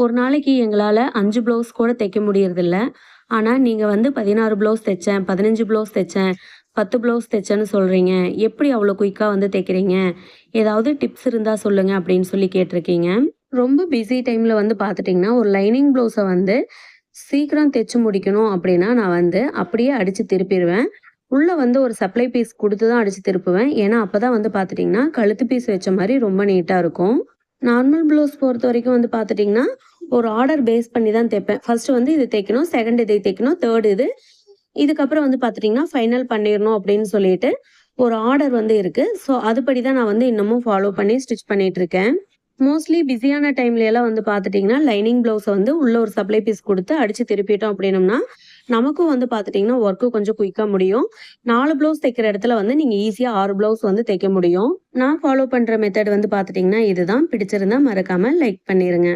ஒரு நாளைக்கு எங்களால 5 ப்ளவுஸ் கூட தைக்க முடியறதில்ல. ஆனா, நீங்க வந்து 16 ப்ளவுஸ் தைச்சேன், 15 ப்ளவுஸ் தைச்சேன், 10 ப்ளவுஸ் தைச்சேன்னு சொல்றீங்க. எப்படி அவ்வளோ குயிக்கா வந்து தைக்கிறீங்க? ஏதாவது டிப்ஸ் இருந்தா சொல்லுங்க அப்படின்னு சொல்லி கேட்டிருக்கீங்க. ரொம்ப பிஸி டைம்ல வந்து பார்த்துட்டீங்கன்னா, ஒரு லைனிங் ப்ளவுஸ வந்து சீக்கிரம் தைச்சு முடிக்கணும் அப்படின்னா, நான் வந்து அப்படியே அடிச்சு திருப்பிருவேன். உள்ள வந்து ஒரு சப்ளை பீஸ் குடுத்து தான் அடிச்சு திருப்புவேன். ஏன்னா, அப்பதான் வந்து பார்த்துட்டீங்கன்னா, கழுத்து பீஸ் வச்ச மாரி ரொம்ப நீட்டா இருக்கும். நார்மல் ப்ளவுஸ் பொறுத்தவரைக்கும் வந்து பார்த்துட்டீங்கன்னா, ஒரு ஆர்டர் பேஸ் பண்ணி தான் தைப்பேன். ஃபர்ஸ்ட் வந்து இது தைக்கணும், செகண்ட் இதை தைக்கணும், தேர்ட் இது. இதுக்கப்புறம் வந்து பார்த்துட்டீங்கன்னா, ஃபைனல் பண்ணிறணும் அப்படின்னு சொல்லிட்டு ஒரு ஆர்டர் வந்து இருக்கு. ஸோ, அதுபடி தான் நான் வந்து இன்னமும் ஃபாலோ பண்ணி ஸ்டிச் பண்ணிட்டு இருக்கேன். மோஸ்ட்லி பிஸியான டைம்ல எல்லாம் வந்து பார்த்துட்டீங்கன்னா, லைனிங் ப்ளவுஸ வந்து உள்ள ஒரு சப்ளை பீஸ் குடுத்து அடிச்சு திருப்பிட்டோம் அப்படின்னம்னா, நமக்கும் வந்து பார்த்துட்டீங்கன்னா, ஒர்க்கு கொஞ்சம் குயிக்கா முடியும். 4 ப்ளவுஸ் தைக்கிற இடத்துல வந்து நீங்க ஈஸியா 6 ப்ளவுஸ் வந்து தைக்க முடியும். நான் ஃபாலோ பண்ற மெத்தட் வந்து பார்த்துட்டீங்கன்னா, இதுதான். பிடிச்சிருந்தா மறக்காம லைக் பண்ணிருங்க.